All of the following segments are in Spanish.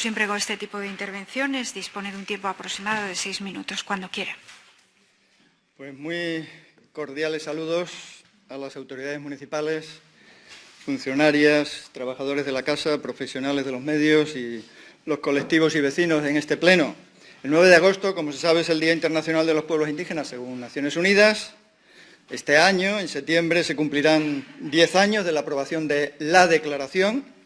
Como siempre con este tipo de intervenciones, dispone de un tiempo aproximado de 6 minutos, cuando quiera. Pues muy cordiales saludos a las autoridades municipales, funcionarias, trabajadores de la Casa, profesionales de los medios y los colectivos y vecinos en este pleno. El 9 de agosto, como se sabe, es el Día Internacional de los Pueblos Indígenas, según Naciones Unidas. Este año, en septiembre, se cumplirán 10 años de la aprobación de la Declaración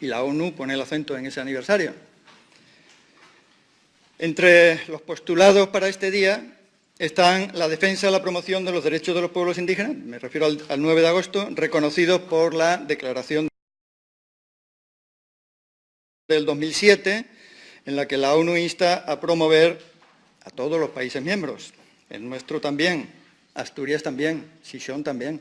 y la ONU pone el acento en ese aniversario. Entre los postulados para este día están la defensa y la promoción de los derechos de los pueblos indígenas, me refiero al 9 de agosto, reconocidos por la Declaración del 2007, en la que la ONU insta a promover a todos los países miembros, el nuestro también, Asturias también, Sichón también.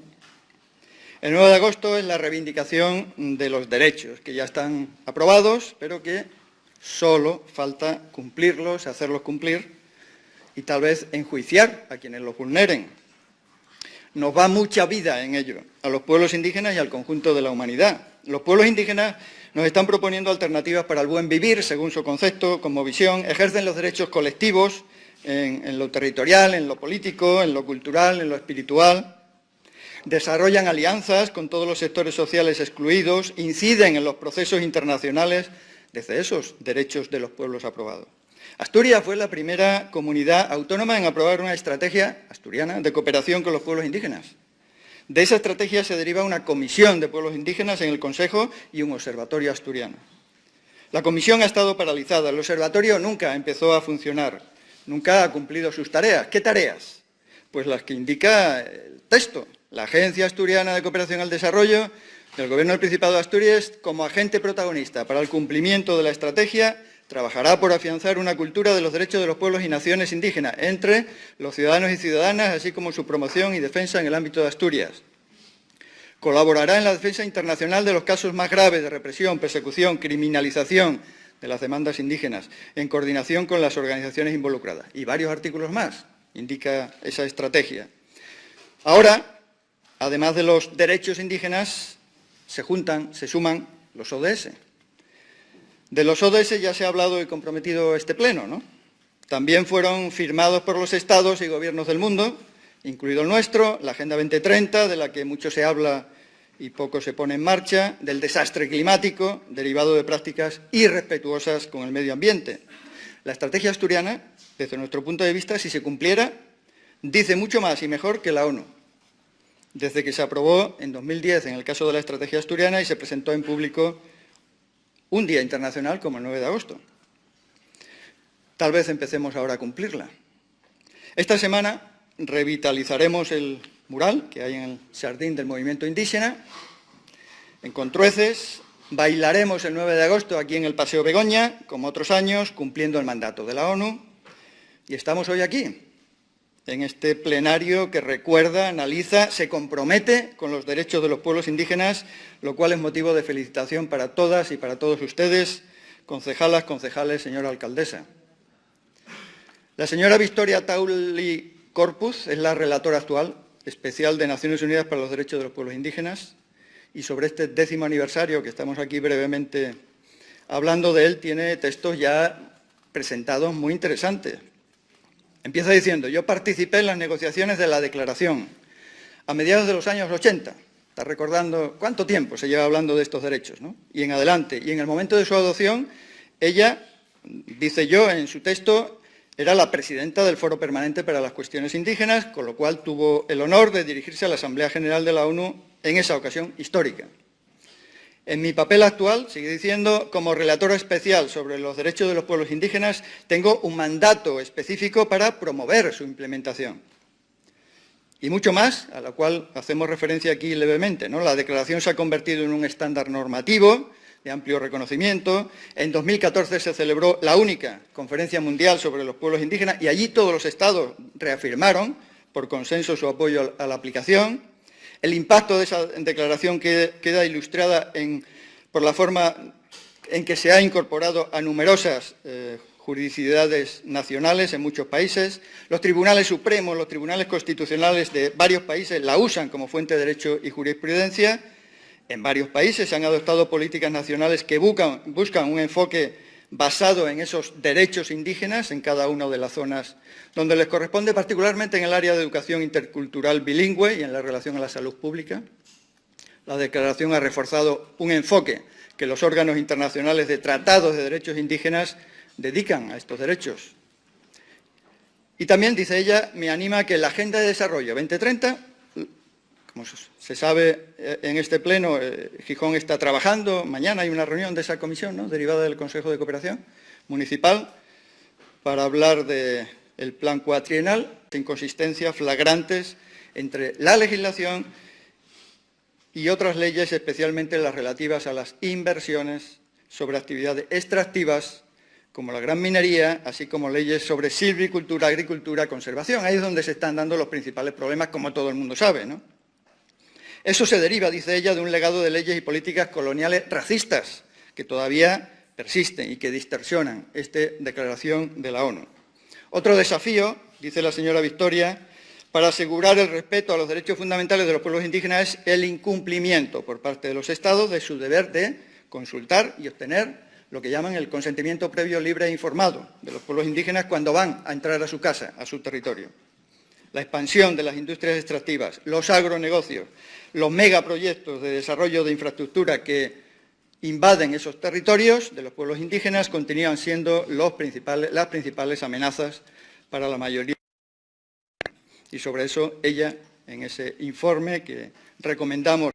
El 9 de agosto es la reivindicación de los derechos, que ya están aprobados, pero que solo falta cumplirlos, hacerlos cumplir y tal vez enjuiciar a quienes los vulneren. Nos va mucha vida en ello, a los pueblos indígenas y al conjunto de la humanidad. Los pueblos indígenas nos están proponiendo alternativas para el buen vivir, según su concepto, como visión, ejercen los derechos colectivos en lo territorial, en lo político, en lo cultural, en lo espiritual, desarrollan alianzas con todos los sectores sociales excluidos, inciden en los procesos internacionales desde esos derechos de los pueblos aprobados. Asturias fue la primera comunidad autónoma en aprobar una estrategia asturiana de cooperación con los pueblos indígenas. De esa estrategia se deriva una comisión de pueblos indígenas en el Consejo y un observatorio asturiano. La comisión ha estado paralizada, el observatorio nunca empezó a funcionar, nunca ha cumplido sus tareas. ¿Qué tareas? Pues las que indica el texto. La Agencia Asturiana de Cooperación al Desarrollo del Gobierno del Principado de Asturias, como agente protagonista para el cumplimiento de la estrategia, trabajará por afianzar una cultura de los derechos de los pueblos y naciones indígenas entre los ciudadanos y ciudadanas, así como su promoción y defensa en el ámbito de Asturias. Colaborará en la defensa internacional de los casos más graves de represión, persecución, criminalización de las demandas indígenas, en coordinación con las organizaciones involucradas. Y varios artículos más indica esa estrategia. Ahora, además de los derechos indígenas, se suman los ODS. De los ODS ya se ha hablado y comprometido este pleno, ¿no? También fueron firmados por los Estados y gobiernos del mundo, incluido el nuestro, la Agenda 2030, de la que mucho se habla y poco se pone en marcha, del desastre climático derivado de prácticas irrespetuosas con el medio ambiente. La estrategia asturiana, desde nuestro punto de vista, si se cumpliera, dice mucho más y mejor que la ONU, desde que se aprobó en 2010 en el caso de la estrategia asturiana y se presentó en público un día internacional como el 9 de agosto. Tal vez empecemos ahora a cumplirla. Esta semana revitalizaremos el mural que hay en el Jardín del Movimiento Indígena, en Contrueces. Bailaremos el 9 de agosto aquí en el Paseo Begoña, como otros años, cumpliendo el mandato de la ONU. Y estamos hoy aquí, en este plenario que recuerda, analiza, se compromete con los derechos de los pueblos indígenas, lo cual es motivo de felicitación para todas y para todos ustedes, concejalas, concejales, señora alcaldesa. La señora Victoria Tauli Corpus es la relatora actual, especial de Naciones Unidas para los Derechos de los Pueblos Indígenas, y sobre este 10º aniversario, que estamos aquí brevemente hablando de él, tiene textos ya presentados muy interesantes. Empieza diciendo: yo participé en las negociaciones de la Declaración a mediados de los años 80. Está recordando cuánto tiempo se lleva hablando de estos derechos, ¿no? Y en adelante. Y en el momento de su adopción, ella, dice yo en su texto, era la presidenta del Foro Permanente para las Cuestiones Indígenas, con lo cual tuvo el honor de dirigirse a la Asamblea General de la ONU en esa ocasión histórica. En mi papel actual, sigue diciendo, como relatora especial sobre los derechos de los pueblos indígenas, tengo un mandato específico para promover su implementación. Y mucho más, a la cual hacemos referencia aquí levemente, ¿no? La declaración se ha convertido en un estándar normativo de amplio reconocimiento. En 2014 se celebró la única conferencia mundial sobre los pueblos indígenas y allí todos los estados reafirmaron por consenso su apoyo a la aplicación. El impacto de esa declaración queda ilustrada por la forma en que se ha incorporado a numerosas juridicidades nacionales en muchos países. Los tribunales supremos, los tribunales constitucionales de varios países la usan como fuente de derecho y jurisprudencia. En varios países se han adoptado políticas nacionales que buscan un enfoque basado en esos derechos indígenas en cada una de las zonas donde les corresponde, particularmente en el área de educación intercultural bilingüe y en la relación a la salud pública. La declaración ha reforzado un enfoque que los órganos internacionales de tratados de derechos indígenas dedican a estos derechos. Y también, dice ella, me anima a que la Agenda de Desarrollo 2030, como se sabe en este pleno, Gijón está trabajando, mañana hay una reunión de esa comisión, ¿no?, derivada del Consejo de Cooperación Municipal, para hablar del plan cuatrienal, inconsistencias flagrantes entre la legislación y otras leyes, especialmente las relativas a las inversiones sobre actividades extractivas, como la gran minería, así como leyes sobre silvicultura, agricultura, conservación. Ahí es donde se están dando los principales problemas, como todo el mundo sabe, ¿no? Eso se deriva, dice ella, de un legado de leyes y políticas coloniales racistas que todavía persisten y que distorsionan esta declaración de la ONU. Otro desafío, dice la señora Victoria, para asegurar el respeto a los derechos fundamentales de los pueblos indígenas es el incumplimiento por parte de los Estados de su deber de consultar y obtener lo que llaman el consentimiento previo, libre e informado de los pueblos indígenas cuando van a entrar a su casa, a su territorio. La expansión de las industrias extractivas, los agronegocios, los megaproyectos de desarrollo de infraestructura que invaden esos territorios de los pueblos indígenas continúan siendo las principales amenazas para la mayoría. Y sobre eso ella, en ese informe que recomendamos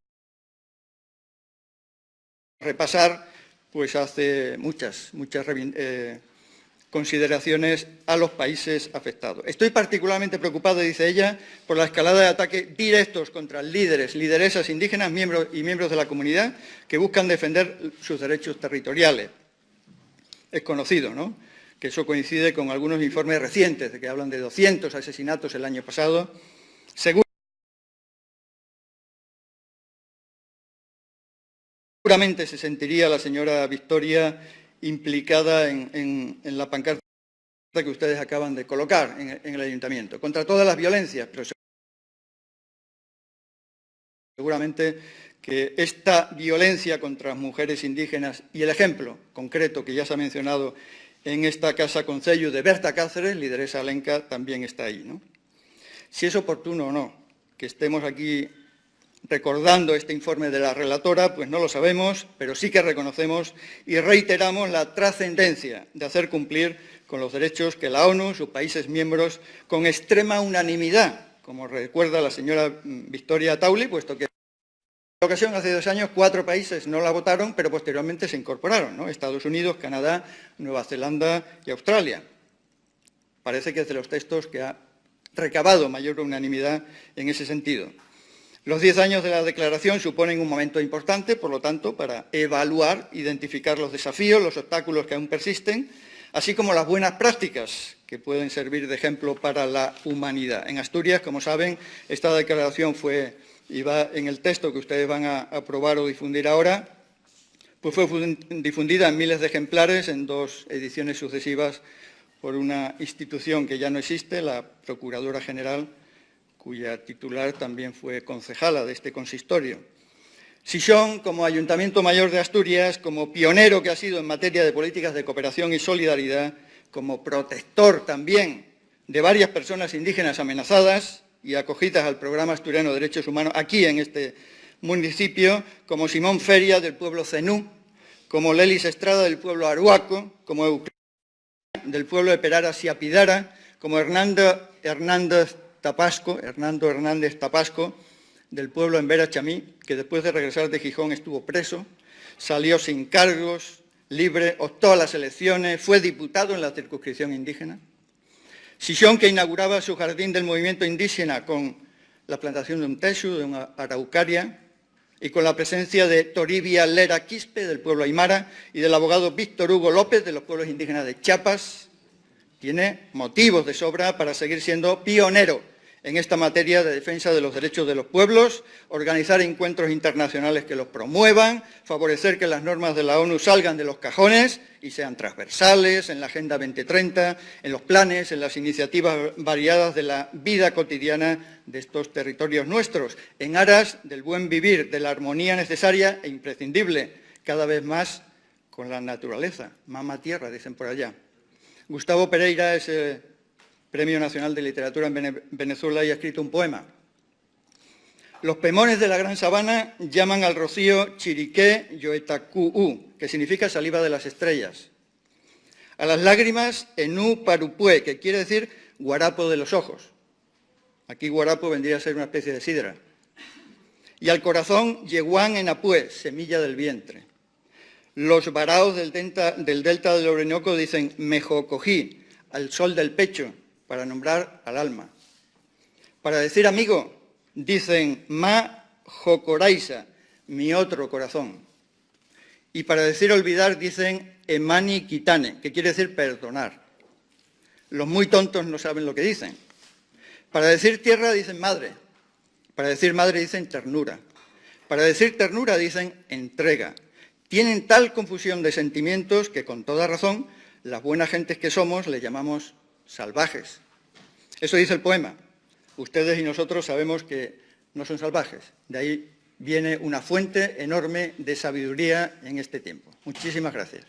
repasar, pues hace muchas consideraciones a los países afectados. Estoy particularmente preocupada, dice ella, por la escalada de ataques directos contra líderes, lideresas indígenas y miembros de la comunidad que buscan defender sus derechos territoriales. Es conocido, ¿no?, que eso coincide con algunos informes recientes, de que hablan de 200 asesinatos el año pasado. Seguramente se sentiría la señora Victoria implicada en la pancarta que ustedes acaban de colocar en el ayuntamiento, contra todas las violencias, pero seguramente que esta violencia contra las mujeres indígenas y el ejemplo concreto que ya se ha mencionado en esta Casa Concello de Berta Cáceres, lideresa alenca, también está ahí, ¿no? Si es oportuno o no que estemos aquí recordando este informe de la relatora, pues no lo sabemos, pero sí que reconocemos y reiteramos la trascendencia de hacer cumplir con los derechos que la ONU, sus países miembros, con extrema unanimidad, como recuerda la señora Victoria Tauli, puesto que en ocasión, hace 2 años, 4 países no la votaron, pero posteriormente se incorporaron, ¿no?, Estados Unidos, Canadá, Nueva Zelanda y Australia. Parece que es de los textos que ha recabado mayor unanimidad en ese sentido. Los 10 años de la declaración suponen un momento importante, por lo tanto, para evaluar, identificar los desafíos, los obstáculos que aún persisten, así como las buenas prácticas que pueden servir de ejemplo para la humanidad. En Asturias, como saben, esta declaración iba en el texto que ustedes van a aprobar o difundir ahora, pues fue difundida en miles de ejemplares en 2 ediciones sucesivas por una institución que ya no existe, la Procuradora General, cuya titular también fue concejala de este consistorio. Xixón, como Ayuntamiento Mayor de Asturias, como pionero que ha sido en materia de políticas de cooperación y solidaridad, como protector también de varias personas indígenas amenazadas y acogidas al Programa Asturiano de Derechos Humanos aquí en este municipio, como Simón Feria del pueblo Zenú, como Lelis Estrada del pueblo Aruaco, como Euclid del pueblo de Perara Siapidara, como Hernando Hernández Tapasco del pueblo en Vera Chamí, que después de regresar de Gijón estuvo preso, salió sin cargos, libre, optó a las elecciones, fue diputado en la circunscripción indígena. Xixón, que inauguraba su jardín del movimiento indígena con la plantación de un texu, de una araucaria, y con la presencia de Toribia Lera Quispe, del pueblo aymara, y del abogado Víctor Hugo López, de los pueblos indígenas de Chiapas, tiene motivos de sobra para seguir siendo pionero en esta materia de defensa de los derechos de los pueblos, organizar encuentros internacionales que los promuevan, favorecer que las normas de la ONU salgan de los cajones y sean transversales en la Agenda 2030, en los planes, en las iniciativas variadas de la vida cotidiana de estos territorios nuestros, en aras del buen vivir, de la armonía necesaria e imprescindible, cada vez más con la naturaleza. Mamá tierra, dicen por allá. Gustavo Pereira es el Premio Nacional de Literatura en Venezuela y ha escrito un poema. Los pemones de la gran sabana llaman al rocío chiriqué yoetacuú, que significa saliva de las estrellas. A las lágrimas enú parupué, que quiere decir guarapo de los ojos. Aquí guarapo vendría a ser una especie de sidra. Y al corazón yeguán enapué, semilla del vientre. Los varaos del delta del Orinoco dicen mejocogí, al sol del pecho, para nombrar al alma. Para decir amigo, dicen ma jocoraisa, mi otro corazón. Y para decir olvidar dicen emani quitane, que quiere decir perdonar. Los muy tontos no saben lo que dicen. Para decir tierra dicen madre. Para decir madre dicen ternura. Para decir ternura dicen entrega. Tienen tal confusión de sentimientos que, con toda razón, las buenas gentes que somos le llamamos salvajes. Eso dice el poema. Ustedes y nosotros sabemos que no son salvajes. De ahí viene una fuente enorme de sabiduría en este tiempo. Muchísimas gracias.